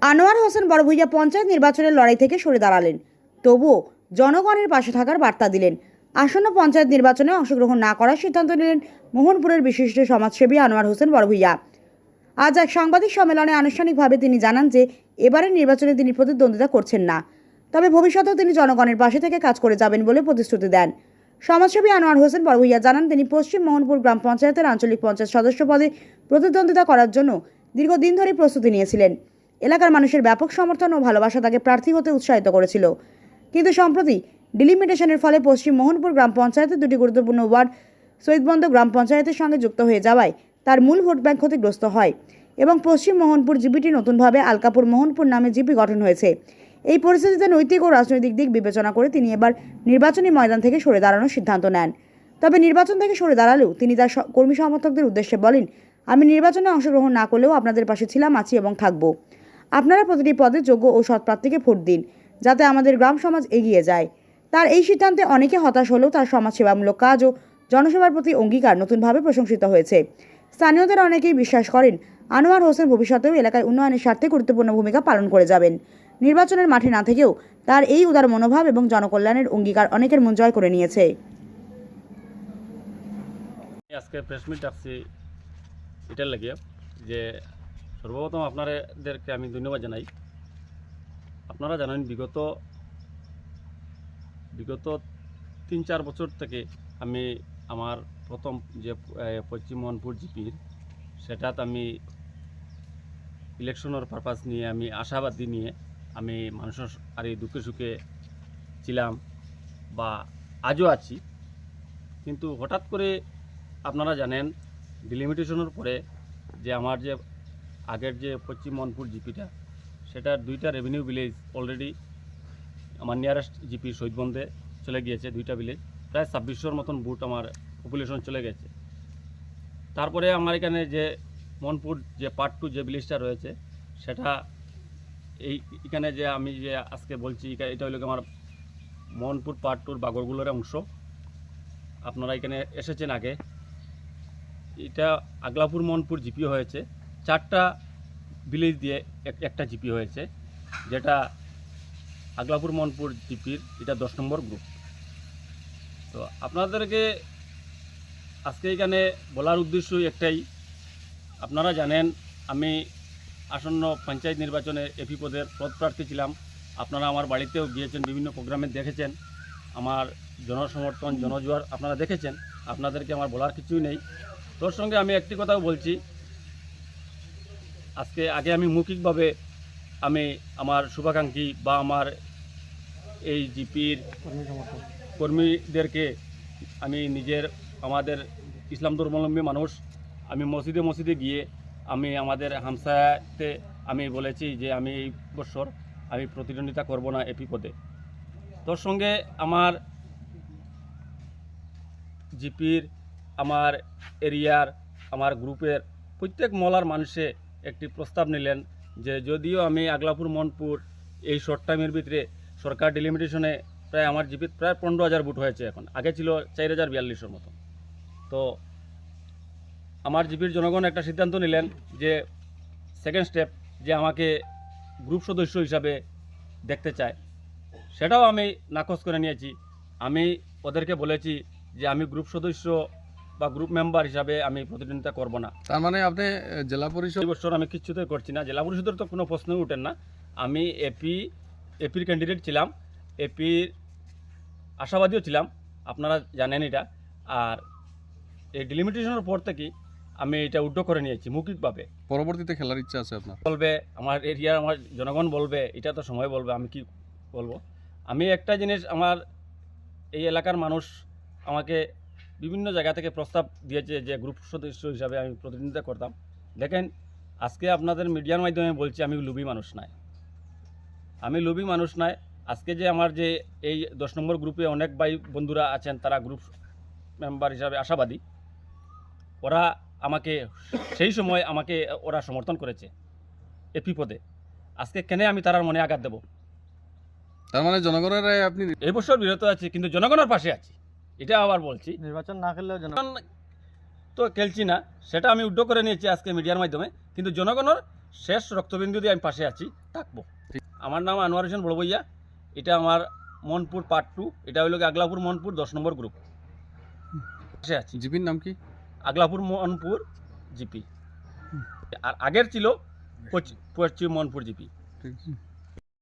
আনোয়ার হোসেন বড়ভূইয়া পঞ্চায়েত নির্বাচনের লড়াই থেকে সরে দাঁড়ালেন, তবুও জনগণের পাশে থাকার বার্তা দিলেন। আসন্ন পঞ্চায়েত নির্বাচনে অংশগ্রহণ না করার সিদ্ধান্ত নিলেন মোহনপুরের বিশিষ্ট সমাজসেবী আনোয়ার হোসেন বড়ভূইয়া। আজ এক সাংবাদিক সম্মেলনে আনুষ্ঠানিকভাবে তিনি জানান যে এবারের নির্বাচনে তিনি প্রতিদ্বন্দ্বিতা করছেন না, তবে ভবিষ্যতেও তিনি জনগণের পাশে থেকে কাজ করে যাবেন বলে প্রতিশ্রুতি দেন। সমাজসেবী আনোয়ার হোসেন বড়ভূইয়া জানান, তিনি পশ্চিম মোহনপুর গ্রাম পঞ্চায়েতের আঞ্চলিক পঞ্চায়েত সদস্য পদে প্রতিদ্বন্দ্বিতা করার জন্য দীর্ঘদিন ধরে প্রস্তুতি নিয়েছিলেন। এলাকার মানুষের ব্যাপক সমর্থন ও ভালোবাসা তাকে প্রার্থী হতে উৎসাহিত করেছিল, কিন্তু সম্প্রতি ডিলিমিটেশনের ফলে পশ্চিম মোহনপুর গ্রাম পঞ্চায়েতের দুটি গুরুত্বপূর্ণ ওয়ার্ড সৈয়দবন্দ গ্রাম পঞ্চায়েতের সঙ্গে যুক্ত হয়ে যাওয়ায় তার মূল ভোট ব্যাংক ক্ষতিগ্রস্ত হয় এবং পশ্চিম মোহনপুর জিপিটি নতুনভাবে আলকাপুর মোহনপুর নামে জিপি গঠন হয়েছে। এই পরিস্থিতিতে নৈতিক ও রাজনৈতিক দিক বিবেচনা করে তিনি এবার নির্বাচনী ময়দান থেকে সরে দাঁড়ানোর সিদ্ধান্ত নেন। তবে নির্বাচন থেকে সরে দাঁড়ালেও তিনি তার কর্মী সমর্থকদের উদ্দেশ্যে বলেন, আমি নির্বাচনে অংশগ্রহণ না করলেও আপনাদের পাশে ছিলাম, আছি এবং থাকব। আপনারা প্রতিটি পদে যোগ্য ও সৎ প্রার্থীকে ভোট দিন, যাতে আমাদের গ্রাম সমাজ এগিয়ে যায়। তার এই সিদ্ধান্তে অনেকে হতাশ হলেও তার সমাজসেবামূলক কাজ ও জনসেবার প্রতি অঙ্গীকার নতুনভাবে প্রশংসিত হয়েছে। স্থানীয়দের অনেকেই বিশ্বাস করেন আনোয়ার হোসেন ভবিষ্যতেও এলাকায় উন্নয়নের স্বার্থে গুরুত্বপূর্ণ ভূমিকা পালন করে যাবেন। নির্বাচনের মাঠে না থেকেও তার এই উদার মনোভাব এবং জনকল্যাণের অঙ্গীকার অনেকের মন জয় করে নিয়েছে। আজকে প্রেস মিট আসছি এটার লাগিয়ে যে সর্বপ্রথম আপনাদেরকে আমি ধন্যবাদ জানাই। আপনারা জানেন বিগত 3-4 বছর থেকে আমি আমার প্রথম যে পশ্চিম মোহনপুর জিপির সেটাত আমি ইলেকশনের পারপাস নিয়ে আমি আশাবাদী নিয়ে আমি মানুষের আর এই দুঃখে সুখে ছিলাম বা আজও আছি। কিন্তু হঠাৎ করে আপনারা জানেন ডিলিমিটেশনের পরে যে আমার যে আগের যে পশ্চিম মোহনপুর জিপিটা সেটার 2টা রেভিনিউ ভিলেজ অলরেডি আমার নিয়ারেস্ট জিপি শহীদবন্দে চলে গিয়েছে। 2টা ভিলেজ প্রায় 2600-র মতন বুট আমার পপুলেশন চলে গেছে। তারপরে আমার এখানে যে মোহনপুর যে পার্ট 2 যে ভিলেজটা রয়েছে সেটা এখানে যে আমি যে আজকে বলছি এটা হলো আমার মোহনপুর পার্ট 2-র বাগরগুলোর অংশ। আপনারা এখানে এসেছেন আগে। এটা আগলাপুর মোহনপুর জিপি হয়েছে, 4টা ভিলেজ দিয়ে একটা জিপি হয়েছে, যেটা আগলাপুর মোহনপুর জিপির এটা 10 নম্বর গ্রুপ। তো আপনাদেরকে আজকে এখানে বলার উদ্দেশ্য একটাই, আপনারা জানেন আমি আসন্ন পঞ্চায়েত নির্বাচনে এপি পদের পদপ্রার্থী ছিলাম। আপনারা আমার বাড়িতেও গিয়েছেন, বিভিন্ন প্রোগ্রামে দেখেছেন, আমার জনসমর্থন জনজোয়ার আপনারা দেখেছেন। আপনাদেরকে আমার বলার কিছুই নেই। তোর সঙ্গে আমি একটি কথাও বলছি, আগে আমি মৌখিকভাবে আমি আমার শুভাকাঙ্ক্ষী বা আমার এই জিপির কর্মীদেরকে আমি আমাদের ইসলাম ধর্মাবলম্বী মানুষ, আমি মসজিদে গিয়ে আমি আমাদের হামসাতে আমি বলেছি যে আমি এই বছর আমি প্রতিদ্বন্দ্বিতা করব না এপি পদে। তোর সঙ্গে আমার জিপির, আমার এরিয়ার, আমার গ্রুপের প্রত্যেক মহলার মানুষে একটি প্রস্তাব নিলেন যে যদিও আমি আগলাপুর মোহনপুর এই শর্ট টাইমের ভিতরে সরকার ডিলিমিটেশনে প্রায় আমার জিপির প্রায় 15,000 ভোট হয়েছে, এখন আগে ছিল 4,042-এর মতো। তো আমার জিপির জনগণ একটা সিদ্ধান্ত নিলেন যে সেকেন্ড স্টেপ যে আমাকে গ্রুপ সদস্য হিসাবে দেখতে চায়, সেটাও আমি নাকচ করে নিয়েছি। আমি ওদেরকে বলেছি যে আমি গ্রুপ সদস্য বা গ্রুপ মেম্বার হিসাবে আমি প্রতিদ্বন্দ্বিতা করব না। তার মানে আপনি জেলা পরিষদ বছর আমি কিচ্ছুতে করছি না, জেলা পরিষদের তো কোনো প্রশ্নই উঠেন না। আমি এপির ক্যান্ডিডেট ছিলাম, এপির আশাবাদীও ছিলাম, আপনারা জানেন এটা। আর এই ডিলিমিটেশনের পর থেকে আমি এটা উদ্যোগ করে নিয়েছি মৌখিকভাবে। পরবর্তীতে খেলার ইচ্ছা আছে আপনার? বলবে আমার এরিয়ার আমার জনগণ বলবে, এটা তো সময় বলবে, আমি কি বলবো। আমি একটা জিনিস, আমার এই এলাকার মানুষ আমাকে বিভিন্ন জায়গা থেকে প্রস্তাব দিয়েছে যে গ্রুপ সদস্য হিসাবে আমি প্রতিনিধিত্ব করতাম। দেখেন আজকে আপনাদের মিডিয়ার মাধ্যমে বলছি আমি লোভী মানুষ নাই। আজকে যে আমার যে এই 10 নম্বর গ্রুপে অনেক ভাই বন্ধুরা আছেন, তারা গ্রুপ মেম্বার হিসাবে আশাবাদী, ওরা আমাকে সেই সময় ওরা সমর্থন করেছে এপি পদে। আজকে কেন আমি তার মনে আঘাত দেব? তার মানে জনগণের আপনি এই বছর বিরত আছি, কিন্তু জনগণের পাশে আছি, এটা আবার বলছি। নির্বাচন না করলেও জনগণ তো খেলছি না, সেটা আমি উদ্যোগ করে নিয়েছি আজকে মিডিয়ার মাধ্যমে, কিন্তু জনগণের শেষ রক্তবিন্দু দিয়ে আমি পাশে আছি, থাকবো। আমার নাম আনোয়ার হোসেন বড়বইয়া, এটা আমার মনপুর পার্ট 2, এটা হইল আগলাপুর মনপুর 10 নম্বর গ্রুপ, পাশে আছি। জিপির নাম কি? আগলাপুর মনপুর জিপি, আর আগের ছিল পশ্চিম মনপুর জিপি। ঠিক আছে।